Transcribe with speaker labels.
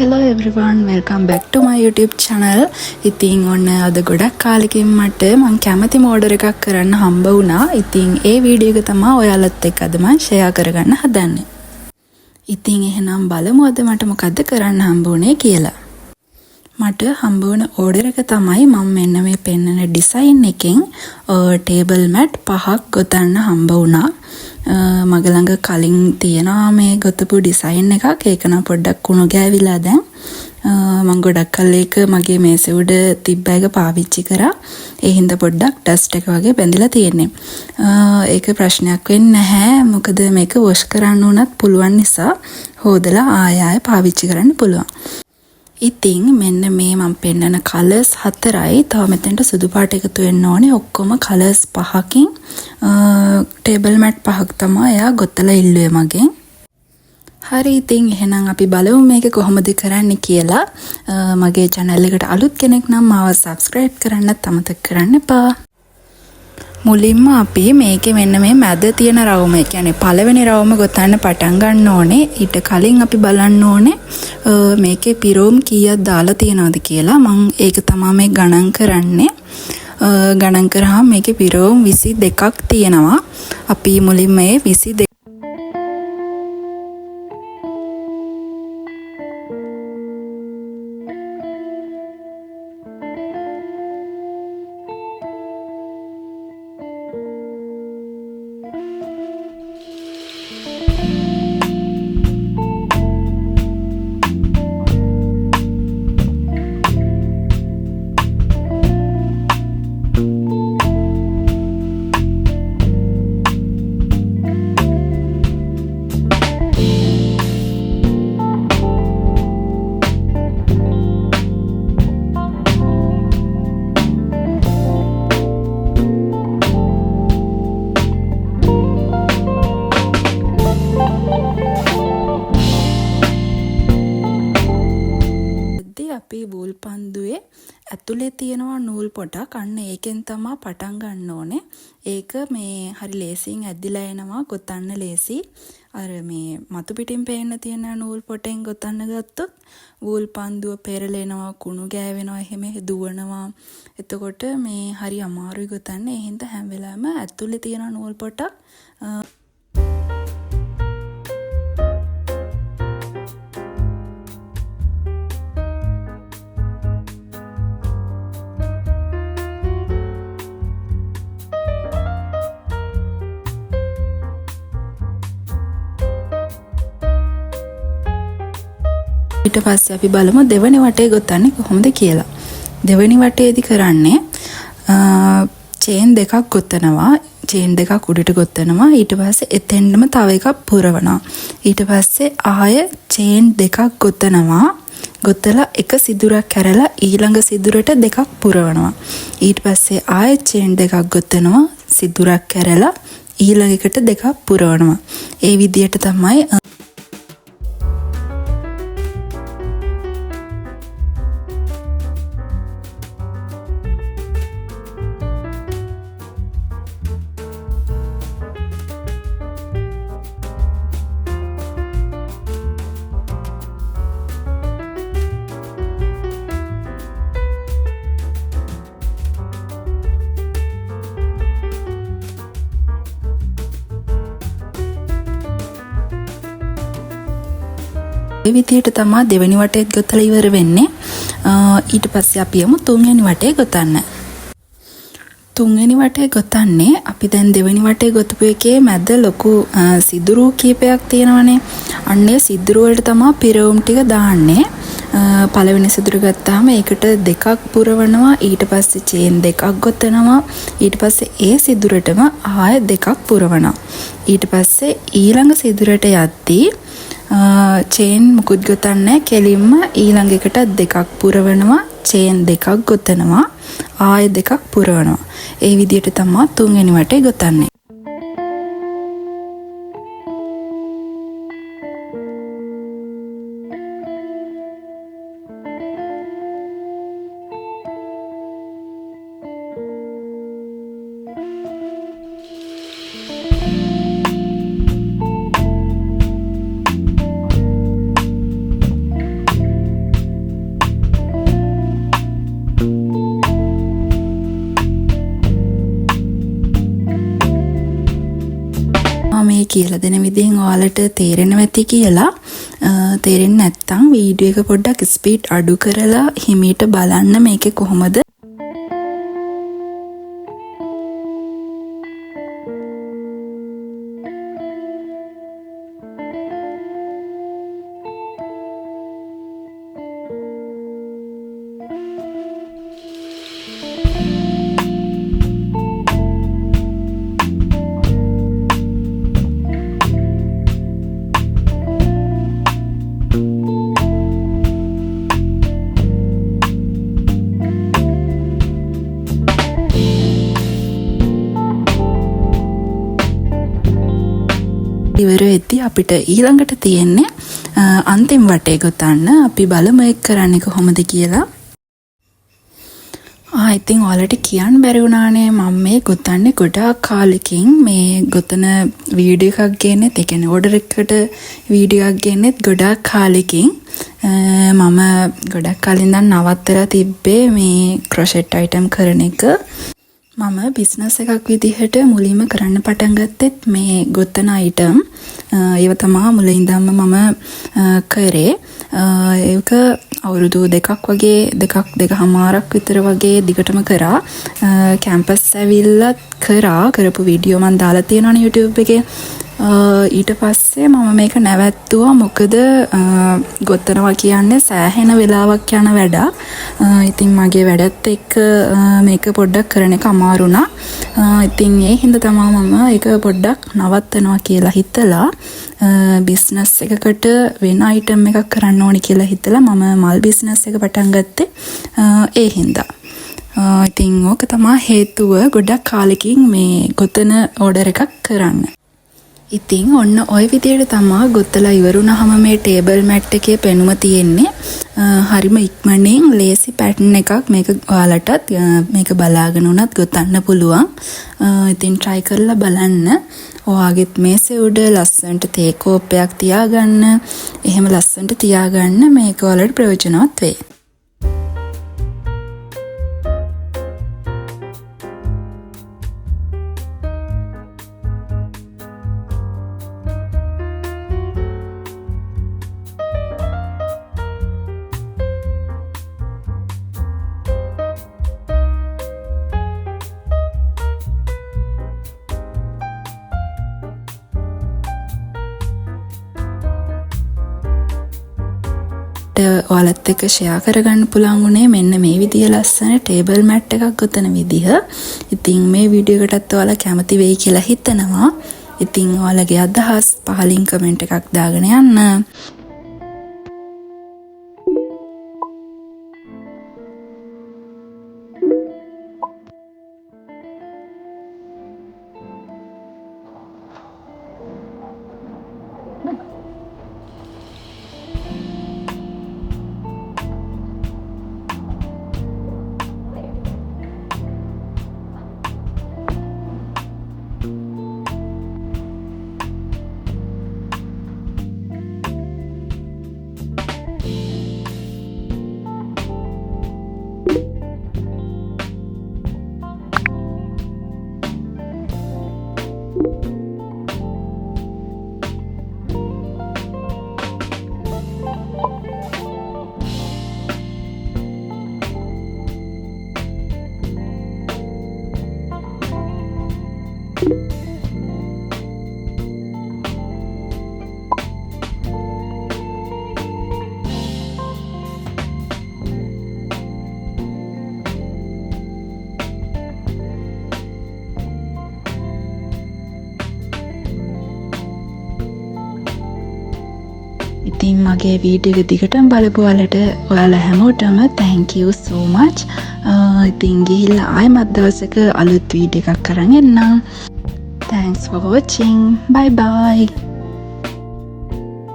Speaker 1: hello everyone, welcome back to my YouTube channel. ඉතින් ඔන්න අද ගොඩක් කාලෙකින් මට මම කැමතිම ඕඩර් එකක් කරන්න හම්බ වුණා. ඉතින් ඒ වීඩියෝ එක තමයි ඔයාලත් එක්ක අද මම ෂෙයා කරගන්න හදන්නේ. ඉතින් එහෙනම් බලමු අද මට මොකද්ද කරන්න හම්බ වුණේ කියලා. මට හම්බ වුණ ඕඩර් එක තමයි මම මෙන්න මේ පෙන්නන ඩිසයින් එකෙන් ටේබල් මැට් 5ක් ගොතන්න හම්බ වුණා. මගේ ළඟ කලින් තියෙනවා මේ ගොතපු ඩිසයින් එකක්. ඒක නම් පොඩ්ඩක් කුණු ගෑවිලා දැන්. මම ගොඩක් කල් ඒක මගේ මේසෙ උඩ තිබ්බ එක පාවිච්චි කරා. ඒ හින්දා පොඩ්ඩක් ඩස්ට් එක වගේ බැඳලා තියෙන්නේ. ඒක ප්‍රශ්නයක් වෙන්නේ නැහැ. මොකද මේක වොෂ් කරන්න උනත් පුළුවන් නිසා හොදලා ආයෙ පාවිච්චි කරන්න පුළුවන්. ඉතින් මෙන්න මේ මම පෙන්නන කලර්ස් 4යි. තව මෙතනට සුදු පාට එකතු වෙන්න ඕනේ. ඔක්කොම කලර්ස් 5කින් ටේබල් මැට් 5ක් තමයි එයා ගොතලා ඉල්ලුවේ මගෙන්. හරි, ඉතින් එහෙනම් අපි බලමු මේක කොහොමද කරන්නේ කියලා. මගේ channel එකට අලුත් කෙනෙක් නම් මාව subscribe කරන්නත් අමතක කරන්න එපා. මුලින්ම අපි මේකේ මෙන්න මේ මැද තියෙන රවුම, ඒ කියන්නේ පළවෙනි රවුම ගොතන්න පටන් ගන්න ඕනේ. ඊට කලින් අපි බලන්න ඕනේ මේකේ පිරෝම් කීයක් දාලා තියෙනවද කියලා. මම ඒක තමයි මේ ගණන් කරන්නේ. ගණන් කරාම මේකේ පිරෝම් 22ක් තියෙනවා. අපි මුලින්ම මේ 22 අපි වූල් පන්දුවේ ඇතුලේ තියෙනවා නූල් පොටක්. අන්න ඒකෙන් තමයි පටන් ගන්න ඕනේ. ඒක මේ හරි ලේසියෙන් ඇද්දිලා එනවා, ගොතන්න ලේසි. අර මේ මතු පිටින් පේන්න තියෙන නූල් පොටෙන් ගොතන්න ගත්තොත් වූල් පන්දුව පෙරලෙනවා, කුණු ගෑවෙනවා, එහෙම දුවනවා. එතකොට මේ හරි අමාරුයි ගොතන්න. ඒ හින්දා හැම වෙලාවෙම ඇතුලේ තියෙන නූල් පොටක් ඊට පස්සේ අපි බලමු දෙවෙනි වටේ ගොතන්නේ කොහොමද කියලා. දෙවෙනි වටේදී කරන්නේ චේන් දෙකක් ගොතනවා. චේන් දෙකක් උඩට ගොතනවා. ඊට පස්සේ එතෙන්ටම තව එකක් පුරවනවා. ඊට පස්සේ ආය චේන් දෙකක් ගොතනවා. ගොතලා එක සිදුරක් කැරලා ඊළඟ සිදුරට දෙකක් පුරවනවා. ඊට පස්සේ ආය චේන් දෙකක් ගොතනවා. සිදුරක් කැරලා ඊළඟ එකට දෙකක් පුරවනවා. ඒ විදිහට තමයි ඒ විදිහට තමයි දෙවෙනි වටේත් ගොතලා ඉවර වෙන්නේ. ඊට පස්සේ අපි යමු තුන්වෙනි වටේ ගොතන්න. තුන්වෙනි වටේ ගොතන්නේ අපි දැන් දෙවෙනි වටේ ගොතපු එකේ මැද ලොකු සිදුරු කීපයක් තියෙනවනේ. අන්නේ සිදුරු වලට තමයි පිරවුම් ටික දාන්නේ. පළවෙනි සිදුරු ගත්තාම ඒකට දෙකක් පුරවනවා. ඊට පස්සේ චේන් දෙකක් ගොතනවා. ඊට පස්සේ ඒ සිදුරටම ආය දෙකක් පුරවනවා. ඊට පස්සේ ඊළඟ සිදුරට යද්දී චේන් මුකුත් ගොතන්නේ කෙලින්ම ඊළඟ එකට දෙකක් පුරවනවා. චේන් දෙකක් ගොතනවා. ආයෙ දෙකක් පුරවනවා. ඒ විදිහට තමයි තුන්වෙනි වටේ ගොතන්නේ. කියලා දෙන විදිහෙන් ඔයාලට තේරෙනවා ඇති කියලා. තේරෙන්නේ නැත්නම් වීඩියෝ එක පොඩ්ඩක් ස්පීඩ් අඩු කරලා හිමීට බලන්න මේකේ කොහොමද ඉවර වෙද්දී අපිට ඊළඟට තියෙන්නේ අන්තිම වටේ ගොතන්න. අපි බලමු ඒක කරන්නේ කොහොමද කියලා. ඉතින් ඔයාලට කියන්න බැරි වුණානේ මම මේ ගොතන්නේ ගොඩාක් කාලෙකින් මේ ගොතන වීඩියෝ එකක් ගේන්නෙත් ඒ කියන්නේ ඕඩර් එකකට වීඩියෝ එකක් ගේන්නෙත් ගොඩාක් කාලෙකින් මම ගොඩක් කලින් ඉඳන් නවත්තලා තිබ්බේ මේ ක්‍රොෂෙට් අයිටම් කරන එක. මම බිස්නස් එකක් විදිහට මුලින්ම කරන්න පටන් ගත්තෙත් මේ ගොතන අයිටම් ඒව තමයි මුලින් ඉඳන්ම මම කරේ. ඒක අවුරුදු දෙකක් දෙකමාරක් විතර වගේ දිගටම කරා. කැම්පස් ඇවිල්ලත් කරපු වීඩියෝ මම දාලා තියෙනවනේ YouTube එකේ. ඊට පස්සේ මම මේක නැවැත්තුවා. මොකද ගොතනවා කියන්නේ සෑහෙන වෙලාවක් යන වැඩක්. ඉතින් මගේ වැඩත් එක්ක මේක පොඩ්ඩක් කරන එක අමාරු වුණා. ඉතින් ඒ හින්දා තමයි මම ඒක පොඩ්ඩක් නවත්තනවා කියලා හිතලා බිස්නස් එකකට වෙන අයිටම් එකක් කරන්න ඕනි කියලා හිතලා මම මල් බිස්නස් එක පටන් ගත්තේ ඒ හින්දා. ඉතින් ඕක තමයි හේතුව ගොඩක් කාලෙකින් මේ ගොතන ඕඩර් එකක් කරන්න. ඉතින් ඔන්න ওই විදියට තමයි ගොතලා ඉවරුනහම මේ ටේබල් මැට් එකේ පෙනුම තියෙන්නේ. හරිම ඉක්මනින් ලේසි පැටර්න් එකක්. මේක ඔයාලටත් මේක බලාගෙන උනත් ගොතන්න පුළුවන්. ඉතින් try කරලා බලන්න. ඔයාගෙත් මේසේ උඩ ලස්සනට තේ කෝප්පයක් තියාගන්න. එහෙම ලස්සනට තියාගන්න මේක ඔයාලට ප්‍රයෝජනවත් වෙයි. ඔයාලත් එක්ක ෂෙයා කරගන්න පුළුවන් උනේ මෙන්න මේ විදිය ලස්සන ටේබල් මැට් එකක් ගොතන විදිහ. ඉතින් මේ වීඩියෝ එකටත් ඔයාලා කැමති වෙයි කියලා හිතනවා. ඉතින් ඔයාලගේ අදහස් පහලින් කමෙන්ට් එකක් දාගෙන යන්න. ඉතින් මගේ වීඩියෝ එක දිගටම බලපු ඔයාලා හැමෝටම thank you so much. ඉතින් ගිහිල්ලා ආයෙමත් දවසක අලුත් වීඩියෝ එකක් කරන් එන්නම්. Thanks for watching. Bye bye.